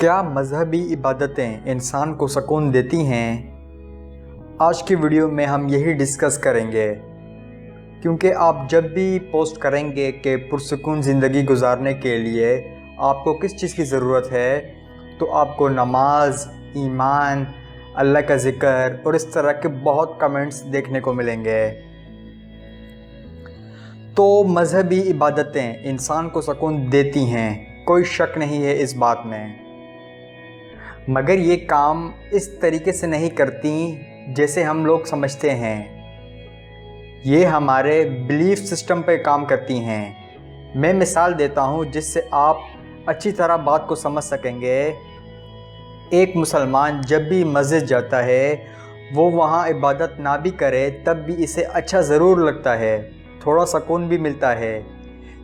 کیا مذہبی عبادتیں انسان کو سکون دیتی ہیں؟ آج کی ویڈیو میں ہم یہی ڈسکس کریں گے، کیونکہ آپ جب بھی پوسٹ کریں گے کہ پرسکون زندگی گزارنے کے لیے آپ کو کس چیز کی ضرورت ہے، تو آپ کو نماز، ایمان، اللہ کا ذکر اور اس طرح کے بہت کمنٹس دیکھنے کو ملیں گے۔ تو مذہبی عبادتیں انسان کو سکون دیتی ہیں، کوئی شک نہیں ہے اس بات میں، مگر یہ کام اس طریقے سے نہیں کرتی جیسے ہم لوگ سمجھتے ہیں۔ یہ ہمارے بلیف سسٹم پہ کام کرتی ہیں۔ میں مثال دیتا ہوں جس سے آپ اچھی طرح بات کو سمجھ سکیں گے۔ ایک مسلمان جب بھی مسجد جاتا ہے، وہ وہاں عبادت نہ بھی کرے تب بھی اسے اچھا ضرور لگتا ہے، تھوڑا سکون بھی ملتا ہے،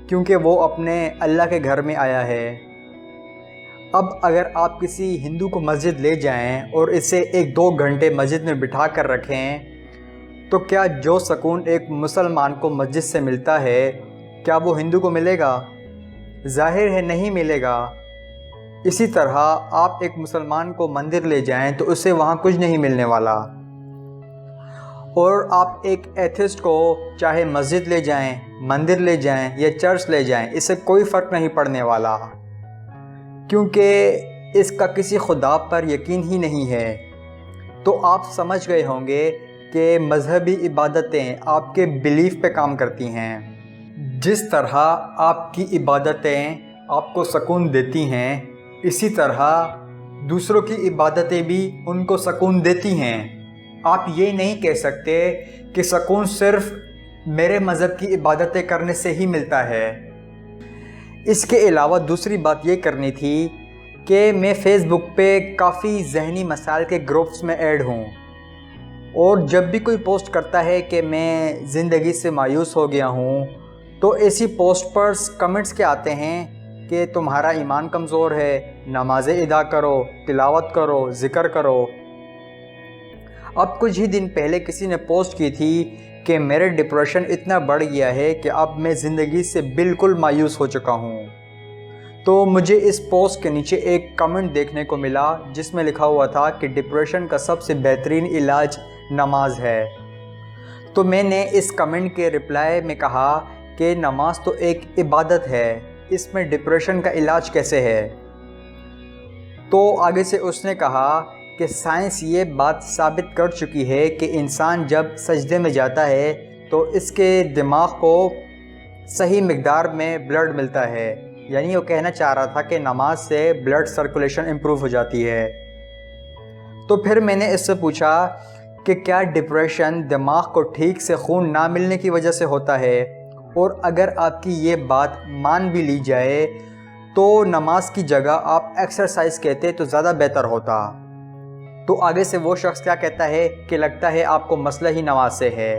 کیونکہ وہ اپنے اللہ کے گھر میں آیا ہے۔ اب اگر آپ کسی ہندو کو مسجد لے جائیں اور اسے 1-2 گھنٹے مسجد میں بٹھا کر رکھیں، تو کیا جو سکون ایک مسلمان کو مسجد سے ملتا ہے، کیا وہ ہندو کو ملے گا؟ ظاہر ہے نہیں ملے گا۔ اسی طرح آپ ایک مسلمان کو مندر لے جائیں تو اسے وہاں کچھ نہیں ملنے والا، اور آپ ایک ایتھسٹ کو چاہے مسجد لے جائیں، مندر لے جائیں یا چرچ لے جائیں، اس سے کوئی فرق نہیں پڑنے والا، کیونکہ اس کا کسی خدا پر یقین ہی نہیں ہے۔ تو آپ سمجھ گئے ہوں گے کہ مذہبی عبادتیں آپ کے بلیف پہ کام کرتی ہیں۔ جس طرح آپ کی عبادتیں آپ کو سکون دیتی ہیں، اسی طرح دوسروں کی عبادتیں بھی ان کو سکون دیتی ہیں۔ آپ یہ نہیں کہہ سکتے کہ سکون صرف میرے مذہب کی عبادتیں کرنے سے ہی ملتا ہے۔ اس کے علاوہ دوسری بات یہ کرنی تھی کہ میں فیس بک پہ کافی ذہنی مسائل کے گروپس میں ایڈ ہوں، اور جب بھی کوئی پوسٹ کرتا ہے کہ میں زندگی سے مایوس ہو گیا ہوں، تو ایسی پوسٹ پر کمنٹس کے آتے ہیں کہ تمہارا ایمان کمزور ہے، نمازیں ادا کرو، تلاوت کرو، ذکر کرو۔ اب کچھ ہی دن پہلے کسی نے پوسٹ کی تھی کہ میرے ڈپریشن اتنا بڑھ گیا ہے کہ اب میں زندگی سے بالکل مایوس ہو چکا ہوں۔ تو مجھے اس پوسٹ کے نیچے ایک کمنٹ دیکھنے کو ملا جس میں لکھا ہوا تھا کہ ڈپریشن کا سب سے بہترین علاج نماز ہے۔ تو میں نے اس کمنٹ کے رپلائی میں کہا کہ نماز تو ایک عبادت ہے، اس میں ڈپریشن کا علاج کیسے ہے؟ تو آگے سے اس نے کہا کہ سائنس یہ بات ثابت کر چکی ہے کہ انسان جب سجدے میں جاتا ہے تو اس کے دماغ کو صحیح مقدار میں بلڈ ملتا ہے، یعنی وہ کہنا چاہ رہا تھا کہ نماز سے بلڈ سرکولیشن امپروو ہو جاتی ہے۔ تو پھر میں نے اس سے پوچھا کہ کیا ڈپریشن دماغ کو ٹھیک سے خون نہ ملنے کی وجہ سے ہوتا ہے؟ اور اگر آپ کی یہ بات مان بھی لی جائے تو نماز کی جگہ آپ ایکسرسائز کہتے تو زیادہ بہتر ہوتا۔ تو آگے سے وہ شخص کیا کہتا ہے کہ لگتا ہے آپ کو مسئلہ ہی نماز سے ہے۔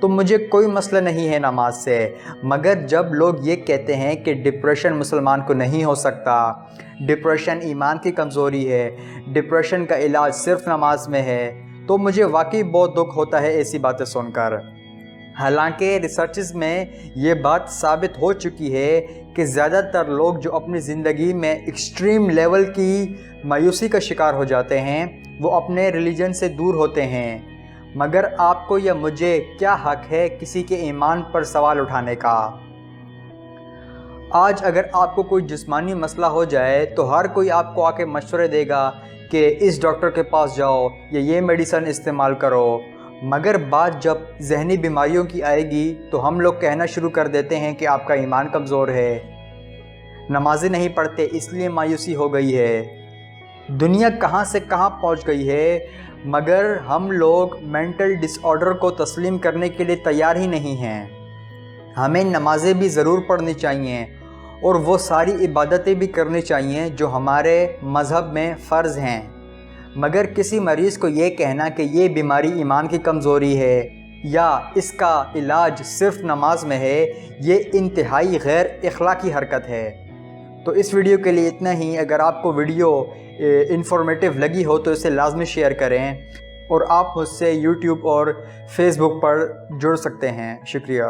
تو مجھے کوئی مسئلہ نہیں ہے نماز سے، مگر جب لوگ یہ کہتے ہیں کہ ڈپریشن مسلمان کو نہیں ہو سکتا، ڈپریشن ایمان کی کمزوری ہے، ڈپریشن کا علاج صرف نماز میں ہے، تو مجھے واقعی بہت دکھ ہوتا ہے ایسی باتیں سن کر۔ حالانکہ ریسرچز میں یہ بات ثابت ہو چکی ہے کہ زیادہ تر لوگ جو اپنی زندگی میں ایکسٹریم لیول کی مایوسی کا شکار ہو جاتے ہیں، وہ اپنے ریلیجن سے دور ہوتے ہیں۔ مگر آپ کو یا مجھے کیا حق ہے کسی کے ایمان پر سوال اٹھانے کا؟ آج اگر آپ کو کوئی جسمانی مسئلہ ہو جائے تو ہر کوئی آپ کو آ کے مشورے دے گا کہ اس ڈاکٹر کے پاس جاؤ یا یہ میڈیسن استعمال کرو، مگر بات جب ذہنی بیماریوں کی آئے گی تو ہم لوگ کہنا شروع کر دیتے ہیں کہ آپ کا ایمان کمزور ہے، نمازیں نہیں پڑھتے اس لیے مایوسی ہو گئی ہے۔ دنیا کہاں سے کہاں پہنچ گئی ہے، مگر ہم لوگ مینٹل ڈس آرڈر کو تسلیم کرنے کے لیے تیار ہی نہیں ہیں۔ ہمیں نمازیں بھی ضرور پڑھنی چاہیے اور وہ ساری عبادتیں بھی کرنی چاہیے جو ہمارے مذہب میں فرض ہیں، مگر کسی مریض کو یہ کہنا کہ یہ بیماری ایمان کی کمزوری ہے یا اس کا علاج صرف نماز میں ہے، یہ انتہائی غیر اخلاقی حرکت ہے۔ تو اس ویڈیو کے لیے اتنا ہی۔ اگر آپ کو ویڈیو انفارمیٹیو لگی ہو تو اسے لازمی شیئر کریں، اور آپ مجھ سے یوٹیوب اور فیس بک پر جڑ سکتے ہیں۔ شکریہ۔